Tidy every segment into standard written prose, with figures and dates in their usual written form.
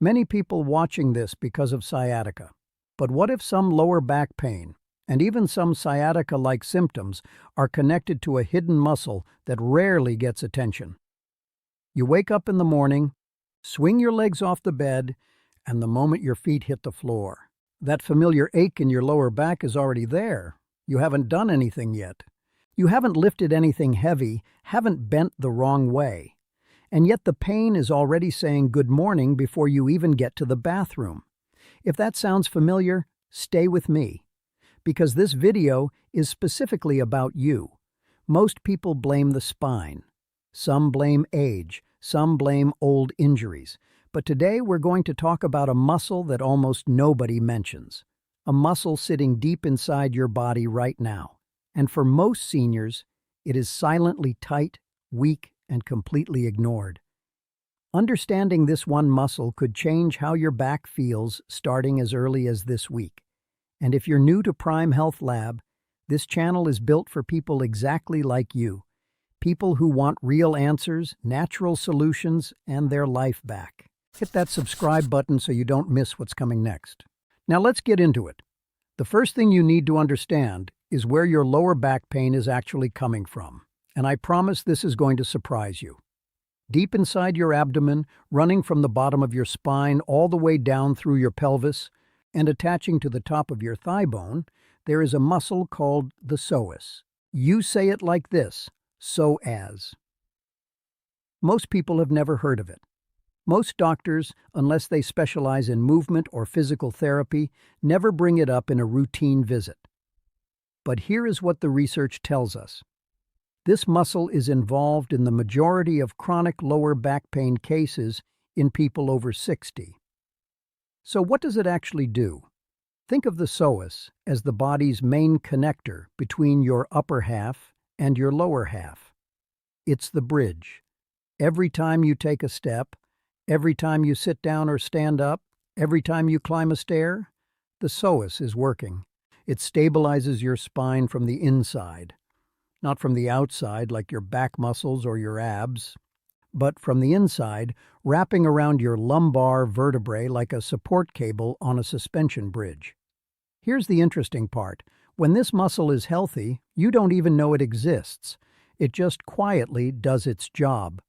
Many people watching this because of sciatica. But what if some lower back pain, and even some sciatica-like symptoms, are connected to a hidden muscle that rarely gets attention? You wake up in the morning, swing your legs off the bed, and the moment your feet hit the floor, that familiar ache in your lower back is already there. You haven't done anything yet. You haven't lifted anything heavy, haven't bent the wrong way. And yet the pain is already saying good morning before you even get to the bathroom. If that sounds familiar, stay with me, because this video is specifically about you. Most people blame the spine. Some blame age. Some blame old injuries. But today we're going to talk about a muscle that almost nobody mentions. A muscle sitting deep inside your body right now. And for most seniors, it is silently tight, weak, and completely ignored. Understanding this one muscle could change how your back feels starting as early as this week. And if you're new to Prime Health Lab, this channel is built for people exactly like you. People who want real answers, natural solutions, and their life back. Hit that subscribe button so you don't miss what's coming next. Now let's get into it. The first thing you need to understand is where your lower back pain is actually coming from. And I promise this is going to surprise you. Deep inside your abdomen, running from the bottom of your spine all the way down through your pelvis, and attaching to the top of your thigh bone, there is a muscle called the psoas. You say it like this, Psoas. Most people have never heard of it. Most doctors, unless they specialize in movement or physical therapy, never bring it up in a routine visit. But here is what the research tells us. This muscle is involved in the majority of chronic lower back pain cases in people over 60. So what does it actually do? Think of the psoas as the body's main connector between your upper half and your lower half. It's the bridge. Every time you take a step, every time you sit down or stand up, every time you climb a stair, the psoas is working. It stabilizes your spine from the inside, not from the outside like your back muscles or your abs, but from the inside, wrapping around your lumbar vertebrae like a support cable on a suspension bridge. Here's the interesting part. When this muscle is healthy, you don't even know it exists. It just quietly does its job.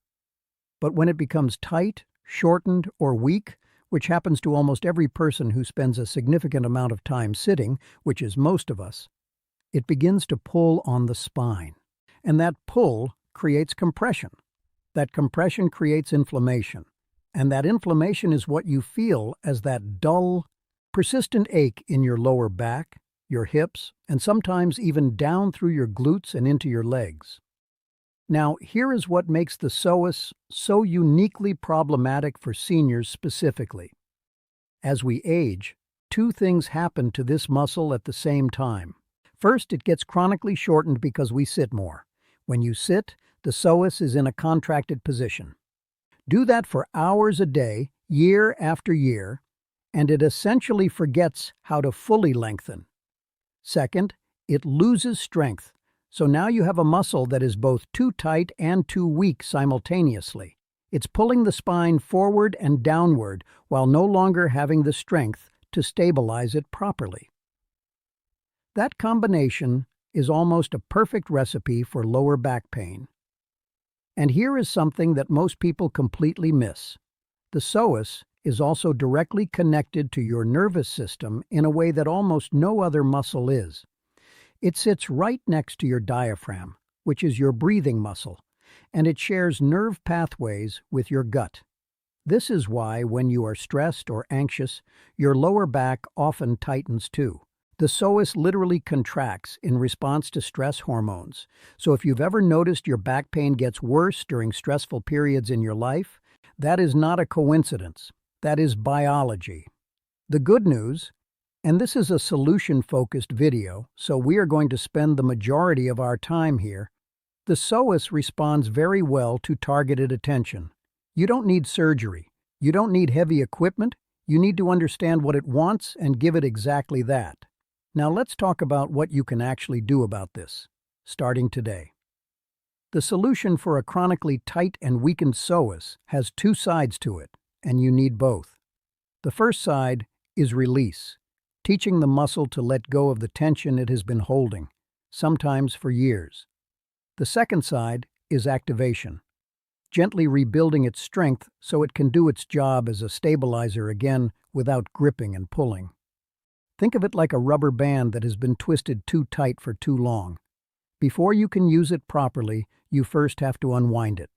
But when it becomes tight, shortened, or weak, which happens to almost every person who spends a significant amount of time sitting, which is most of us, it begins to pull on the spine. And that pull creates compression. That compression creates inflammation. And that inflammation is what you feel as that dull, persistent ache in your lower back, your hips, and sometimes even down through your glutes and into your legs. Now, here is what makes the psoas so uniquely problematic for seniors specifically. As we age, two things happen to this muscle at the same time. First, it gets chronically shortened because we sit more. When you sit, the psoas is in a contracted position. Do that for hours a day, year after year, and it essentially forgets how to fully lengthen. Second, it loses strength. So now you have a muscle that is both too tight and too weak simultaneously. It's pulling the spine forward and downward while no longer having the strength to stabilize it properly. That combination is almost a perfect recipe for lower back pain. And here is something that most people completely miss. The psoas is also directly connected to your nervous system in a way that almost no other muscle is. It sits right next to your diaphragm, which is your breathing muscle, and it shares nerve pathways with your gut. This is why when you are stressed or anxious, your lower back often tightens too. The psoas literally contracts in response to stress hormones. So if you've ever noticed your back pain gets worse during stressful periods in your life, that is not a coincidence. That is biology. The good news, and this is a solution-focused video, so we are going to spend the majority of our time here, the psoas responds very well to targeted attention. You don't need surgery. You don't need heavy equipment. You need to understand what it wants and give it exactly that. Now let's talk about what you can actually do about this, starting today. The solution for a chronically tight and weakened psoas has two sides to it, and you need both. The first side is release, teaching the muscle to let go of the tension it has been holding, sometimes for years. The second side is activation, gently rebuilding its strength so it can do its job as a stabilizer again without gripping and pulling. Think of it like a rubber band that has been twisted too tight for too long. Before you can use it properly, you first have to unwind it.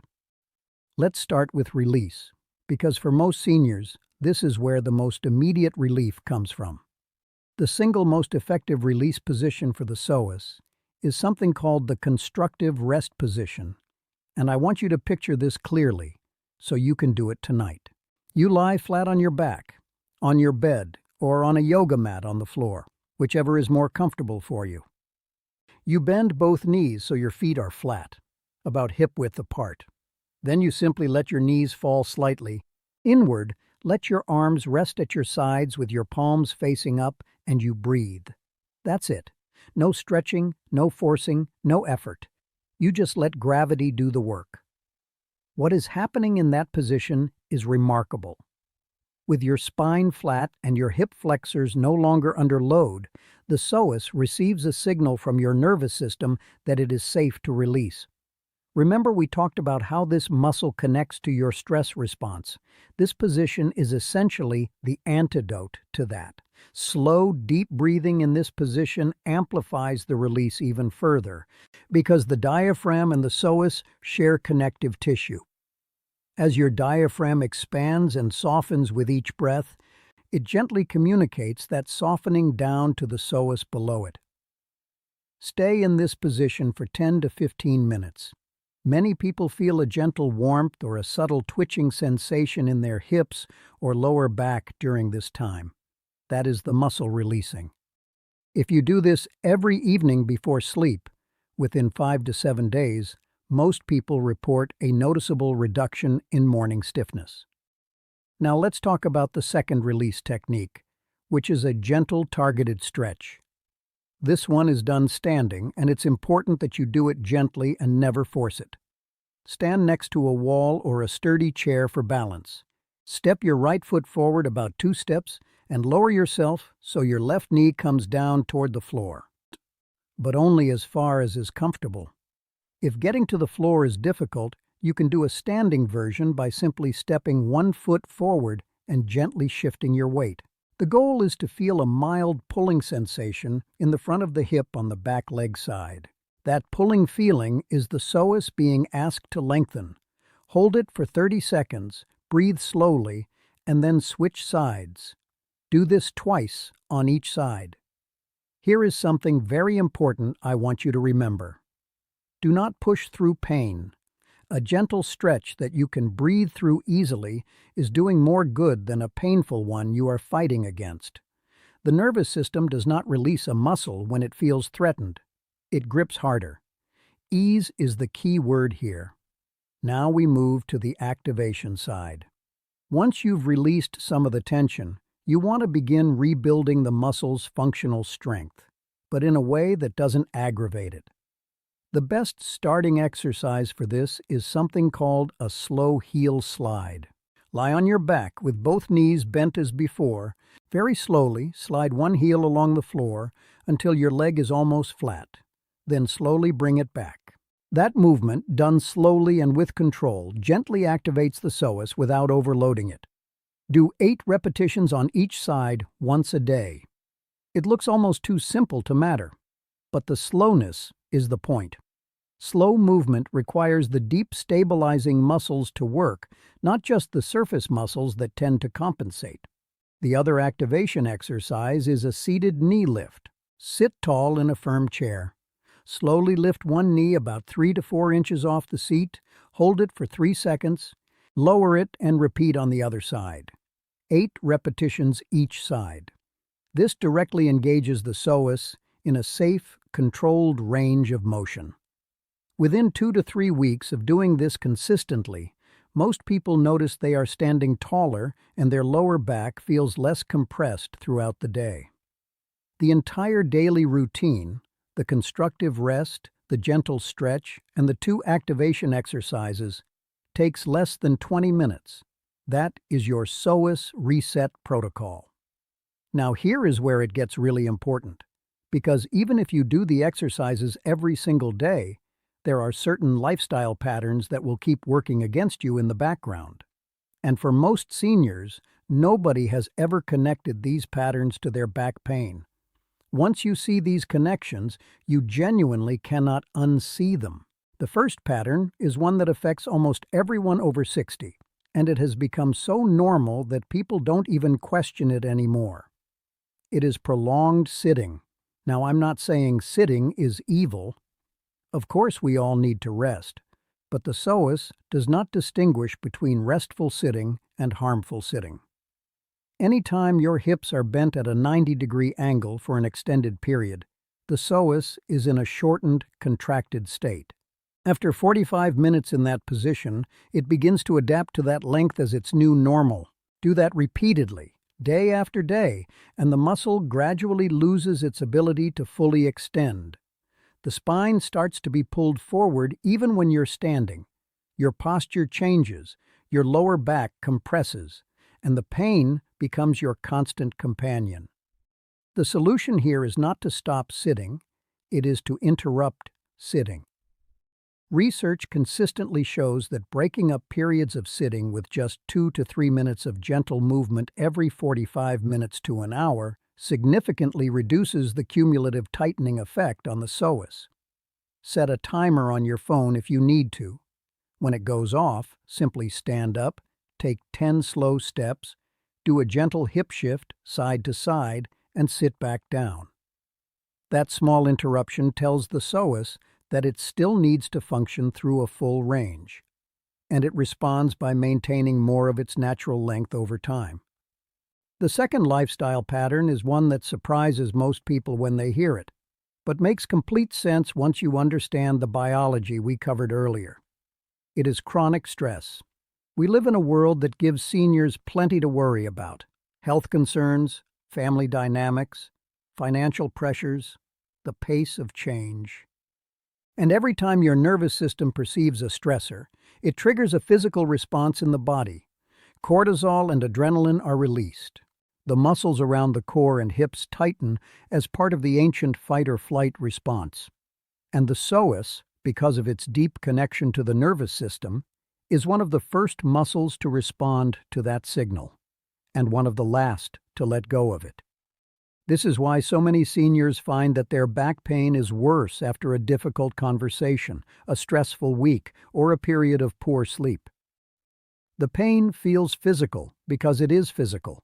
Let's start with release, because for most seniors, this is where the most immediate relief comes from. The single most effective release position for the psoas is something called the constructive rest position, and I want you to picture this clearly so you can do it tonight. You lie flat on your back, on your bed, or on a yoga mat on the floor, whichever is more comfortable for you. You bend both knees so your feet are flat, about hip-width apart. Then you simply let your knees fall slightly inward. Let your arms rest at your sides with your palms facing up, and you breathe. That's it. No stretching, no forcing, no effort. You just let gravity do the work. What is happening in that position is remarkable. With your spine flat and your hip flexors no longer under load, the psoas receives a signal from your nervous system that it is safe to release. Remember, we talked about how this muscle connects to your stress response. This position is essentially the antidote to that. Slow, deep breathing in this position amplifies the release even further, because the diaphragm and the psoas share connective tissue. As your diaphragm expands and softens with each breath, it gently communicates that softening down to the psoas below it. Stay in this position for 10 to 15 minutes. Many people feel a gentle warmth or a subtle twitching sensation in their hips or lower back during this time. That is the muscle releasing. If you do this every evening before sleep, within 5 to 7 days, most people report a noticeable reduction in morning stiffness. Now let's talk about the second release technique, which is a gentle targeted stretch. This one is done standing, and it's important that you do it gently and never force it. Stand next to a wall or a sturdy chair for balance. Step your right foot forward about 2 steps and lower yourself so your left knee comes down toward the floor, but only as far as is comfortable. If getting to the floor is difficult, you can do a standing version by simply stepping 1 foot forward and gently shifting your weight. The goal is to feel a mild pulling sensation in the front of the hip on the back leg side. That pulling feeling is the psoas being asked to lengthen. Hold it for 30 seconds, breathe slowly, and then switch sides. Do this twice on each side. Here is something very important I want you to remember. Do not push through pain. A gentle stretch that you can breathe through easily is doing more good than a painful one you are fighting against. The nervous system does not release a muscle when it feels threatened. It grips harder. Ease is the key word here. Now we move to the activation side. Once you've released some of the tension, you want to begin rebuilding the muscle's functional strength, but in a way that doesn't aggravate it. The best starting exercise for this is something called a slow heel slide. Lie on your back with both knees bent as before. Very slowly slide one heel along the floor until your leg is almost flat. Then slowly bring it back. That movement, done slowly and with control, gently activates the psoas without overloading it. Do 8 repetitions on each side once a day. It looks almost too simple to matter, but the slowness is the point. Slow movement requires the deep stabilizing muscles to work, not just the surface muscles that tend to compensate. The other activation exercise is a seated knee lift. Sit tall in a firm chair. Slowly lift one knee about 3 to 4 inches off the seat, hold it for 3 seconds, lower it and repeat on the other side. 8 repetitions each side. This directly engages the psoas in a safe, controlled range of motion. Within 2 to 3 weeks of doing this consistently, most people notice they are standing taller and their lower back feels less compressed throughout the day. The entire daily routine, the constructive rest, the gentle stretch, and the 2 activation exercises, takes less than 20 minutes. That is your Psoas reset protocol. Now here is where it gets really important, because even if you do the exercises every single day, there are certain lifestyle patterns that will keep working against you in the background. And for most seniors, nobody has ever connected these patterns to their back pain. Once you see these connections, you genuinely cannot unsee them. The first pattern is one that affects almost everyone over 60, and it has become so normal that people don't even question it anymore. It is prolonged sitting. Now, I'm not saying sitting is evil. Of course, we all need to rest, but the Psoas does not distinguish between restful sitting and harmful sitting. Anytime your hips are bent at a 90-degree angle for an extended period, the Psoas is in a shortened, contracted state. After 45 minutes in that position, it begins to adapt to that length as its new normal. Do that repeatedly, day after day, and the muscle gradually loses its ability to fully extend. The spine starts to be pulled forward even when you're standing. Your posture changes, your lower back compresses, and the pain becomes your constant companion. The solution here is not to stop sitting, it is to interrupt sitting. Research consistently shows that breaking up periods of sitting with just 2 to 3 minutes of gentle movement every 45 minutes to an hour significantly reduces the cumulative tightening effect on the psoas. Set a timer on your phone if you need to. When it goes off, simply stand up, take 10 slow steps, do a gentle hip shift side to side, and sit back down. That small interruption tells the psoas that it still needs to function through a full range, and it responds by maintaining more of its natural length over time. The second lifestyle pattern is one that surprises most people when they hear it, but makes complete sense once you understand the biology we covered earlier. It is chronic stress. We live in a world that gives seniors plenty to worry about: health concerns, family dynamics, financial pressures, the pace of change. And every time your nervous system perceives a stressor, it triggers a physical response in the body. Cortisol and adrenaline are released. The muscles around the core and hips tighten as part of the ancient fight-or-flight response. And the psoas, because of its deep connection to the nervous system, is one of the first muscles to respond to that signal, and one of the last to let go of it. This is why so many seniors find that their back pain is worse after a difficult conversation, a stressful week, or a period of poor sleep. The pain feels physical because it is physical,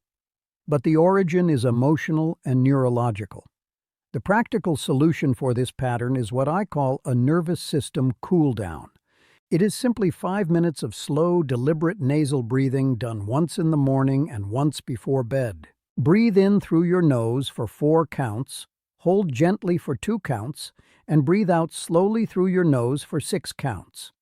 but the origin is emotional and neurological. The practical solution for this pattern is what I call a nervous system cool down. It is simply 5 minutes of slow, deliberate nasal breathing done once in the morning and once before bed. Breathe in through your nose for 4 counts, hold gently for 2 counts, and breathe out slowly through your nose for 6 counts.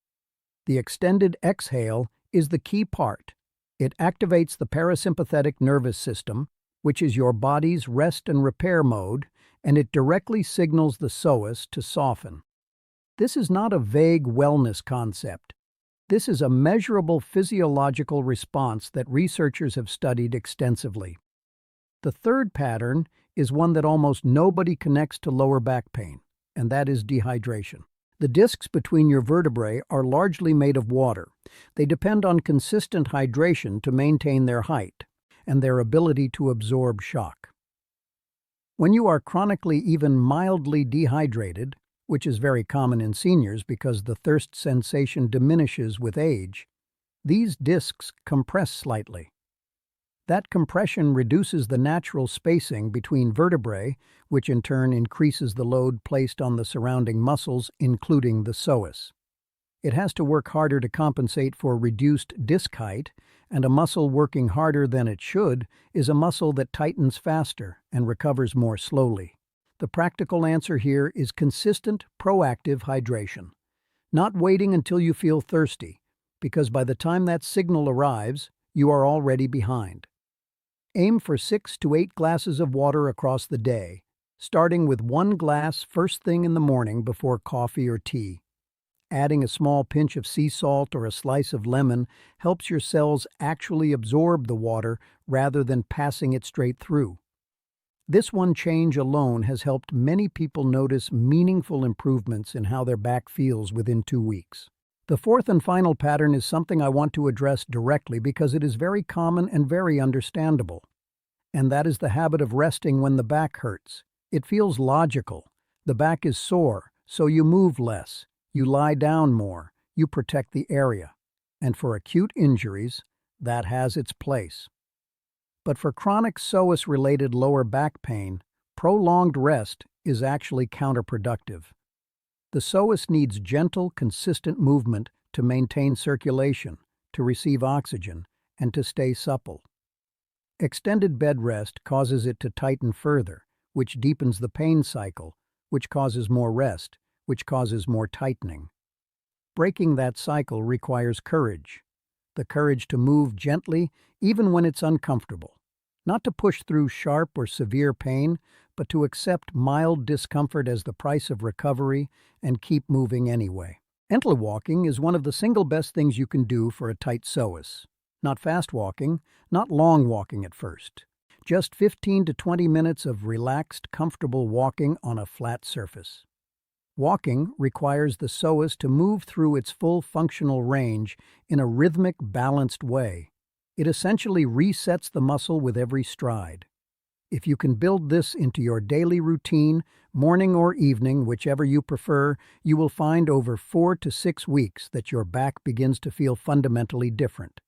The extended exhale is the key part. It activates the parasympathetic nervous system, which is your body's rest and repair mode, and it directly signals the psoas to soften. This is not a vague wellness concept. This is a measurable physiological response that researchers have studied extensively. The third pattern is one that almost nobody connects to lower back pain, and that is dehydration. The discs between your vertebrae are largely made of water. They depend on consistent hydration to maintain their height and their ability to absorb shock. When you are chronically, even mildly dehydrated, which is very common in seniors because the thirst sensation diminishes with age, these discs compress slightly. That compression reduces the natural spacing between vertebrae, which in turn increases the load placed on the surrounding muscles, including the psoas. It has to work harder to compensate for reduced disc height, and a muscle working harder than it should is a muscle that tightens faster and recovers more slowly. The practical answer here is consistent, proactive hydration. Not waiting until you feel thirsty, because by the time that signal arrives, you are already behind. Aim for 6 to 8 glasses of water across the day, starting with 1 glass first thing in the morning before coffee or tea. Adding a small pinch of sea salt or a slice of lemon helps your cells actually absorb the water rather than passing it straight through. This one change alone has helped many people notice meaningful improvements in how their back feels within 2 weeks. The fourth and final pattern is something I want to address directly because it is very common and very understandable. And that is the habit of resting when the back hurts. It feels logical. The back is sore, so you move less. You lie down more. You protect the area. And for acute injuries, that has its place. But for chronic psoas-related lower back pain, prolonged rest is actually counterproductive. The psoas needs gentle, consistent movement to maintain circulation, to receive oxygen, and to stay supple. Extended bed rest causes it to tighten further, which deepens the pain cycle, which causes more rest, which causes more tightening. Breaking that cycle requires courage. The courage to move gently even when it's uncomfortable. Not to push through sharp or severe pain, but to accept mild discomfort as the price of recovery and keep moving anyway. Gentle walking is one of the single best things you can do for a tight psoas. Not fast walking, not long walking at first. Just 15 to 20 minutes of relaxed, comfortable walking on a flat surface. Walking requires the psoas to move through its full functional range in a rhythmic, balanced way. It essentially resets the muscle with every stride. If you can build this into your daily routine, morning or evening, whichever you prefer, you will find over 4 to 6 weeks that your back begins to feel fundamentally different.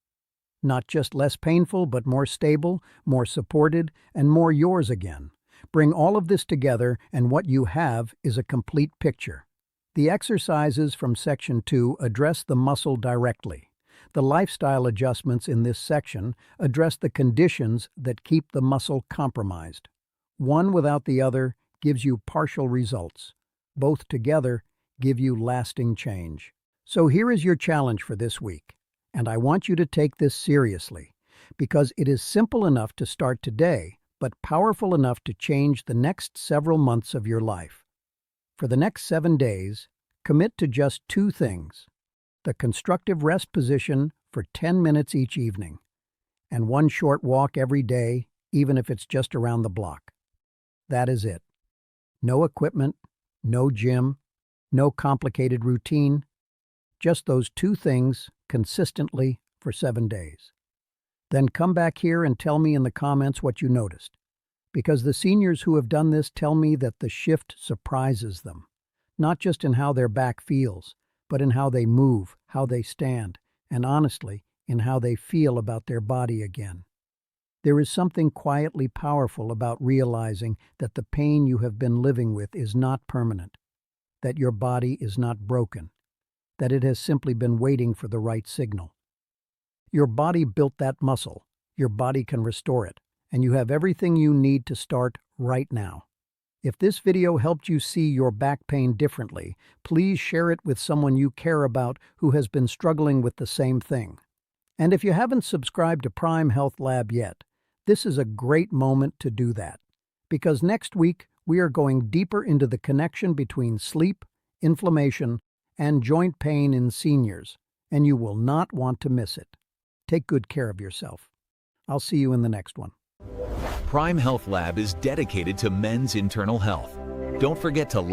Not just less painful, but more stable, more supported, and more yours again. Bring all of this together, and what you have is a complete picture. The exercises from Section 2 address the muscle directly. The lifestyle adjustments in this section address the conditions that keep the muscle compromised. One without the other gives you partial results. Both together give you lasting change. So here is your challenge for this week, and I want you to take this seriously, because it is simple enough to start today, but powerful enough to change the next several months of your life. For the next 7 days, commit to just 2 things: the constructive rest position for 10 minutes each evening, and 1 short walk every day, even if it's just around the block. That is it. No equipment, no gym, no complicated routine, just those 2 things consistently for 7 days. Then come back here and tell me in the comments what you noticed, because the seniors who have done this tell me that the shift surprises them, not just in how their back feels, but in how they move, how they stand, and honestly, in how they feel about their body again. There is something quietly powerful about realizing that the pain you have been living with is not permanent, that your body is not broken, that it has simply been waiting for the right signal. Your body built that muscle, your body can restore it, and you have everything you need to start right now. If this video helped you see your back pain differently, please share it with someone you care about who has been struggling with the same thing. And if you haven't subscribed to Prime Health Lab yet, this is a great moment to do that, because next week we are going deeper into the connection between sleep, inflammation, and joint pain in seniors, and you will not want to miss it. Take good care of yourself. I'll see you in the next one. Prime Health Lab is dedicated to men's internal health. Don't forget to like